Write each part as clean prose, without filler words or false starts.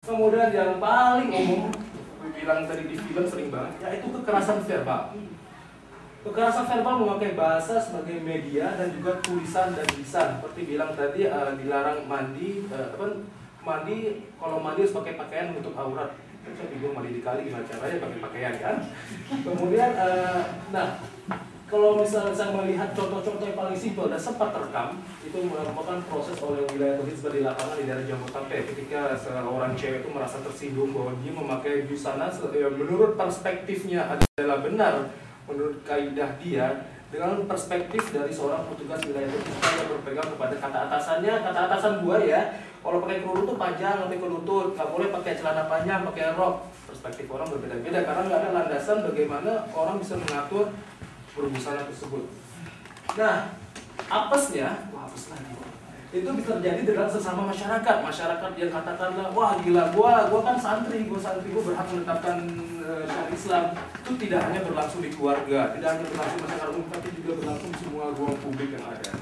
Kemudian yang paling umum, bilang tadi di film sering banget, yaitu kekerasan verbal. Kekerasan verbal memakai bahasa sebagai media dan juga tulisan dan lisan. Seperti bilang tadi, dilarang mandi, kalau mandi harus pakai pakaian menutup aurat. Saya bingung mandi di kali gimana caranya pakai pakaian kan. Kemudian, kalau misalnya saya melihat contoh-contoh yang paling simpel dan sempat terekam, itu merupakan proses oleh wilayah Hizbah di lapangan di daerah Jabodetabek ketika seorang cewek itu merasa tersinggung bahwa dia memakai busana menurut perspektifnya adalah benar, menurut kaidah dia, dengan perspektif dari seorang petugas wilayah Hizbah yang berpegang kepada kata atasan gua ya, kalau pakai kerudung tuh panjang sampai ke lutut, nggak boleh pakai celana panjang, pakai rok. Perspektif orang berbeda-beda karena nggak ada landasan bagaimana orang bisa mengatur berbusana tersebut. Nah, apesnya, apes lagi. Itu bisa terjadi dalam sesama masyarakat yang katakanlah, wah gila, gua kan santri, gua berhak menetapkan syariat Islam. Itu tidak hanya berlangsung di keluarga, tidak hanya berlangsung di masyarakat umum, tapi juga berlangsung di semua ruang publik yang ada.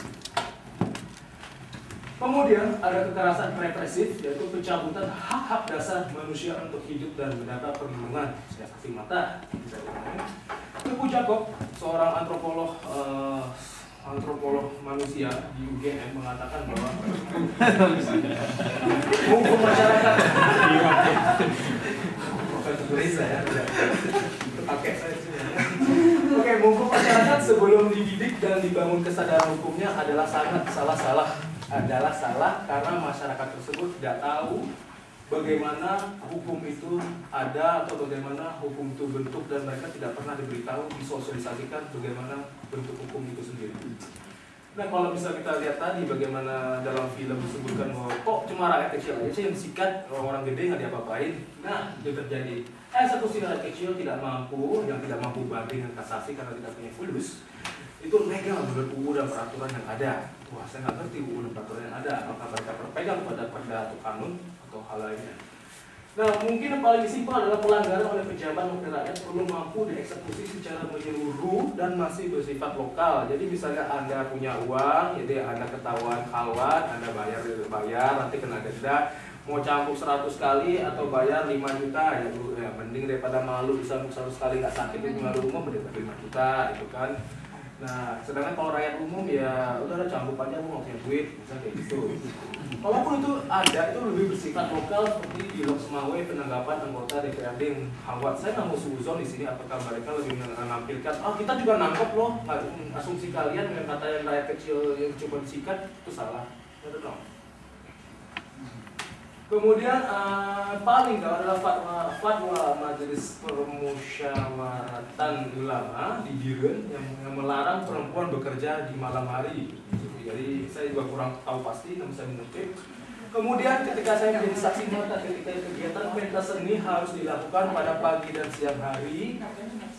Kemudian ada kekerasan represif, yaitu pencabutan hak-hak dasar manusia untuk hidup dan mendapat perlindungan. Saya saksi mata. Teguh Jakob, seorang antropolog manusia di UGM mengatakan bahwa hukum masyarakat hukum masyarakat sebelum dididik dan dibangun kesadaran hukumnya adalah sangat salah karena masyarakat tersebut tidak tahu bagaimana hukum itu ada atau bagaimana hukum itu bentuk, dan mereka tidak pernah diberitahu, disosialisasikan bagaimana bentuk hukum itu sendiri. Nah, kalau bisa kita lihat tadi bagaimana dalam film disebutkan bahwa kok cuma rakyat kecil aja sih yang disikat, orang gede nggak diapa-apain. Nah, itu terjadi. Eksekusi rakyat kecil yang tidak mampu banding dengan kasasi karena tidak punya fulus, itu legal menurut UU dan peraturan yang ada. Wah, saya nggak ngerti UU dan peraturan yang ada, apakah mereka berpegang pada perda atau kanun atau hal lainnya. Nah, mungkin yang paling simpel adalah pelanggaran oleh pejabat wakil rakyat perlu mampu dieksekusi secara menyeluruh dan masih bersifat lokal. Jadi misalnya Anda punya uang, jadi Anda ketahuan khalwat, Anda bayar, nanti kena denda. Mau campur 100 kali atau bayar 5 juta, ya mending daripada malu disambung 100 kali nggak sakit itu malu umum daripada 5 juta, itu kan. Nah, sedangkan kalau rakyat umum ya udah campur aja, mau punya duit, misalnya kayak gitu. Kalaupun itu ada, itu lebih bersifat lokal seperti di Lok Semawe penanggapan anggota DPRD yang hawat. Saya nggak mau suzon di sini apakah mereka lebih menampilkan, kita juga nangkep loh, asumsi kalian dengan kata yang rakyat kecil yang coba disikat itu salah. Kemudian paling adalah fatwa Majelis Permusyawaratan Ulama di Biren yang melarang perempuan bekerja di malam hari. Jadi saya juga kurang tahu pasti, namun saya mengutip. Kemudian ketika saya menjadi saksi mata ketika kegiatan pentas seni harus dilakukan pada pagi dan siang hari,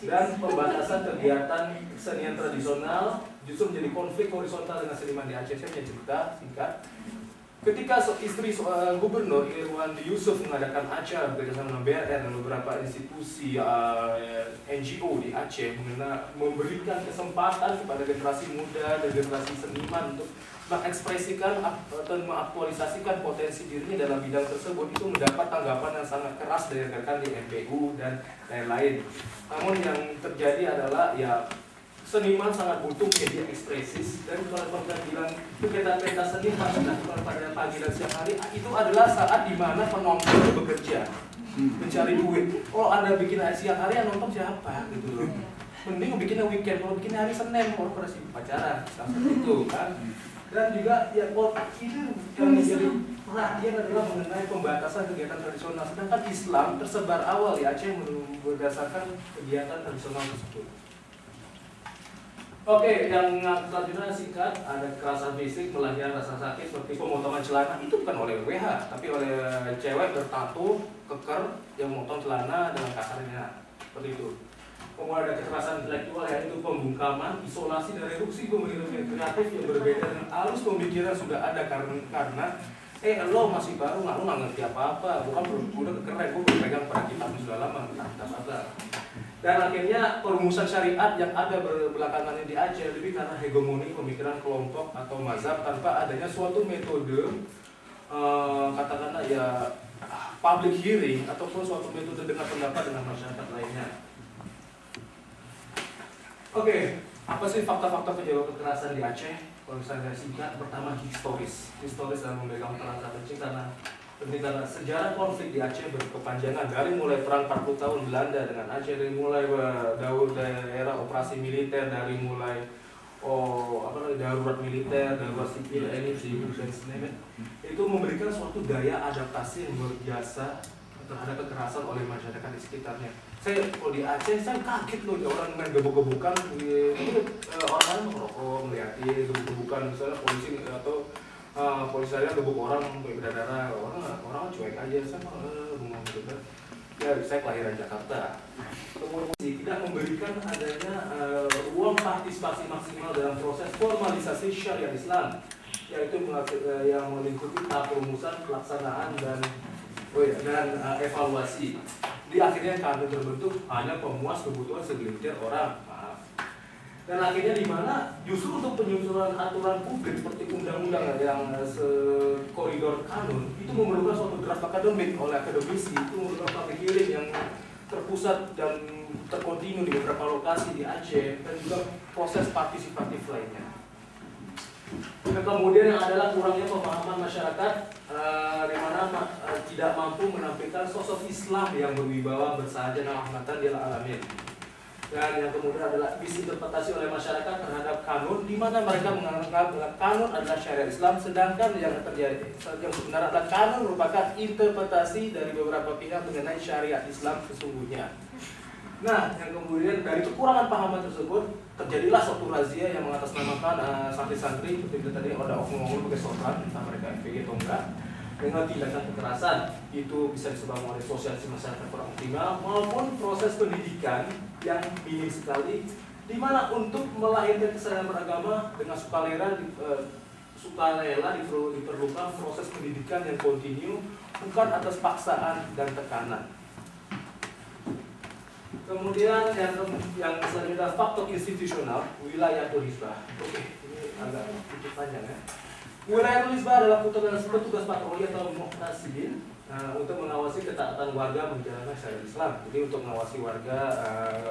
dan pembatasan kegiatan kesenian tradisional justru menjadi konflik horizontal dengan seniman di Aceh. Saya punya cerita singkat. Ketika istri Gubernur Irwandi Yusuf mengadakan acara bekerjasama dengan BRN dan beberapa institusi NGO di Aceh memberikan kesempatan kepada generasi muda dan generasi seniman untuk mengekspresikan atau mengaktualisasikan potensi dirinya dalam bidang tersebut, itu mendapat tanggapan yang sangat keras dari rekan di MPU dan lain-lain. Namun yang terjadi adalah ya seniman sangat butuh media ekspresis, dan kalau kita bilang kegiatan pentas seni pada pagi dan siang hari, itu adalah saat dimana penonton bekerja mencari duit. Kalau Anda bikin siang hari, yang nonton siapa gitu loh. Mending bikinnya weekend, kalau bikin hari Senin orang pada sibuk pacaran, seperti itu kan. Dan juga ya ini yang menjadi perhatian adalah mengenai pembatasan kegiatan tradisional, sedangkan Islam tersebar awal di Aceh berdasarkan kegiatan tradisional tersebut. Oke, yang selanjutnya singkat, ada kekerasan fisik, melahirkan rasa sakit seperti pemotongan celana. Itu bukan oleh WH, tapi oleh cewek bertato, keker, yang memotong celana dengan kasarnya. Seperti itu. Kemudian ada kekerasan intelektual, yaitu pembungkaman, isolasi, dan reduksi pemikiran kreatif yang berbeda dengan alus pemikiran sudah ada karena lo masih baru, lo nggak ngerti apa-apa, bukan udah keren, gue berpegang pada kitab sudah lama, kitab. Dan akhirnya perumusan syariat yang ada belakangan ini di Aceh lebih karena hegemoni pemikiran kelompok atau mazhab tanpa adanya suatu metode katakanlah ya public hearing ataupun suatu metode dengar pendapat dengan masyarakat lainnya. Oke, apa sih fakta-fakta penyebab kekerasan di Aceh? Kalau misalnya singkat, pertama historis dalam memegang peran sangat penting karena sejarah konflik di Aceh berkepanjangan dari mulai perang 40 tahun Belanda dengan Aceh, dari mulai daerah operasi militer, dari mulai darurat militer, darurat sipil, itu memberikan suatu daya adaptasi yang luar biasa terhadap kekerasan oleh masyarakat di sekitarnya. Kalau di Aceh, saya kaget loh, orang main gebuk-gebukan, orang merokok, melihatin gebuk-gebukan, misalnya polisi atau polisi saya gebuk orang, berdarah, orang cuek aja, saya rumah gitu kan. Ya, saya kelahiran Jakarta. Kemudian tidak memberikan adanya ruang partisipasi maksimal dalam proses formalisasi syariat Islam, yaitu yang melingkupi tahap perumusan, pelaksanaan dan evaluasi. Di akhirnya kami terbentuk hanya pemuas kebutuhan segelintir orang. Dan akhirnya di mana justru untuk penyusunan aturan publik seperti undang-undang yang sekoridor kanun itu memerlukan suatu draft akademik oleh akademisi, itu memerlukan public hearing yang terpusat dan terkontinu di beberapa lokasi di Aceh, dan juga proses partisipatif lainnya. Dan kemudian yang adalah kurangnya pemahaman masyarakat di mana tidak mampu menampilkan sosok Islam yang berwibawa, bersahaja, rahmatan lil alamin. Dan yang kemudian adalah misinterpretasi oleh masyarakat terhadap kanun, di mana mereka menganggap kanun adalah syariat Islam, sedangkan yang sebenarnya adalah kanun merupakan interpretasi dari beberapa pihak mengenai syariat Islam sesungguhnya. Nah, yang kemudian dari kekurangan pahaman tersebut terjadilah suatu razia yang mengatasnamakan santri-santri seperti tadi ada oknum-oknum pakai sorban, entah mereka FPG atau enggak, dengan tindakan kekerasan. Itu bisa disebabkan oleh sosialisasi masyarakat kurang optimal maupun proses pendidikan yang minim sekali, di mana untuk melahirkan kesadaran beragama dengan sukarela diperlukan proses pendidikan yang kontinu, bukan atas paksaan dan tekanan. Kemudian yang selanjutnya faktor institusional, wilayatul hizbah. Oke, ini agak sedikit panjang ya. Wilayatul hizbah adalah petugas patroli atau muhtasibin untuk mengawasi ketaatan warga menjalankan syariat Islam. Jadi untuk mengawasi warga,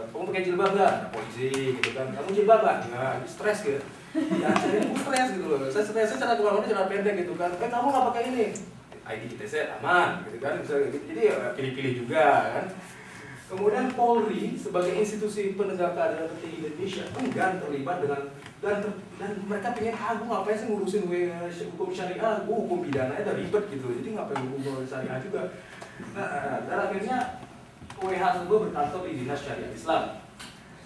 kamu pakai jilbab nggak? Polisi gitu kan. Kamu jilbab nggak? Stres gitu. Ya, saya stres gitu loh. Saya stresnya cara kemana-mana cara pendek gitu kan. Kamu nggak pakai ini? ID ITC aman gitu kan. Jadi ya, pilih-pilih juga kan. Kemudian Polri sebagai institusi penegak keadilan tertinggi Indonesia enggan terlibat dengan dan mereka pengen aku ngapain sih ngurusin hukum syariah, hukum pidana itu ribet gitu, jadi ngapain hukum syariah juga. Nah, dan akhirnya WH tersebut berkantor di Dinas Syariat Islam.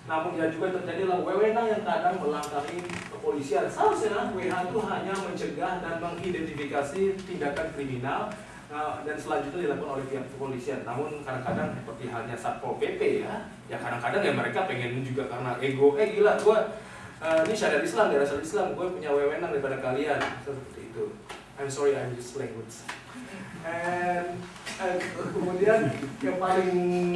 Namun ya juga terjadilah wewenang yang kadang melangkahi kepolisian. Seharusnya WH itu hanya mencegah dan mengidentifikasi tindakan kriminal. Dan selanjutnya dilakukan oleh pihak kepolisian. Namun kadang-kadang seperti halnya Satpol PP ya kadang-kadang ya mereka pengen juga karena ego, gila gue ini syariat Islam, daerah syariat Islam, gue punya wewenang daripada kalian, seperti itu. I'm sorry, I'm just language. And kemudian yang paling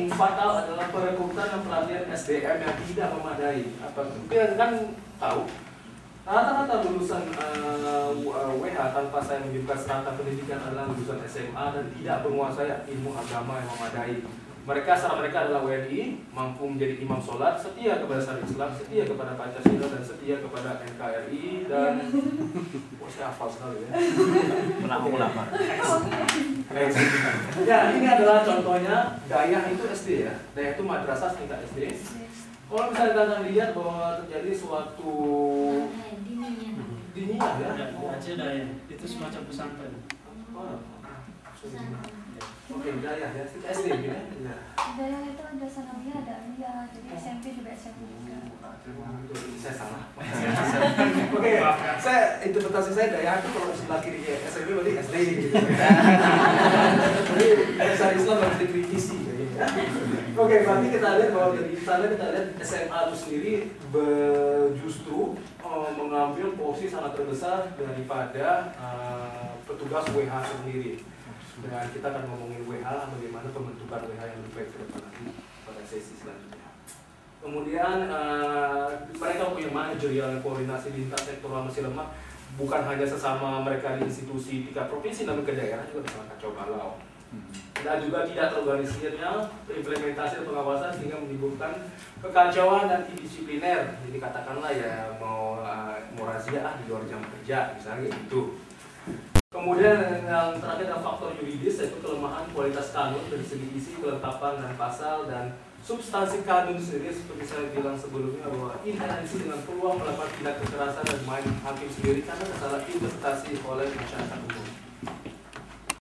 fatal adalah perekrutan dan pelatihan SDM yang tidak memadai. Apa kalian kan tahu? Rata-rata lulusan WH tanpa saya menyebutkan serata pendidikan adalah lulusan SMA dan tidak menguasai ilmu agama yang memadai. Mereka adalah WNI, mampu menjadi imam sholat, setia kepada syariat Islam, setia kepada Pancasila dan setia kepada NKRI dan saya hafal sekali ya. Ulama. Ya, ini adalah contohnya Dayah itu SD ya. Dayah itu madrasah tingkat SD. Kalau misalnya kalian lihat bahwa terjadi suatu diniyah ya. Di Aceh Dayah itu semacam pesantren. Oke, Dayah ya, SD gitu ya. Dayah itu ada sanawiyah, ada aliyah, jadi SMP juga SMP juga. Saya salah. Oke, saya interpretasi saya Dayah itu kalau sebelah kirinya SMP berarti SD gitu. Jadi dasar Islam harus dikritisi. Oke, berarti kita lihat bahwa dari sana kita lihat SMA itu sendiri justru mengambil porsi sangat terbesar daripada petugas WH sendiri. Dan kita akan ngomongin WH, bagaimana pembentukan WH yang lebih baik ke depan nanti pada sesi selanjutnya. Kemudian mereka punya manajerial koordinasi lintas sektoral masih lemah, bukan hanya sesama mereka di institusi tingkat provinsi, namun ke daerah juga sangat kacau balau. dan juga tidak terorganisirnya implementasi dan pengawasan sehingga menimbulkan kekacauan dan indisipliner. Jadi katakanlah ya mau razia di luar jam kerja misalnya gitu. Kemudian yang terakhir adalah faktor yuridis, yaitu kelemahan kualitas kanun dari segi isi, kelengkapan dan pasal dan substansi kanun sendiri seperti saya bilang sebelumnya bahwa interaksi dengan peluang melakukan tindak kekerasan dan main hakim sendiri karena kesalahan interpretasi oleh masyarakat umum.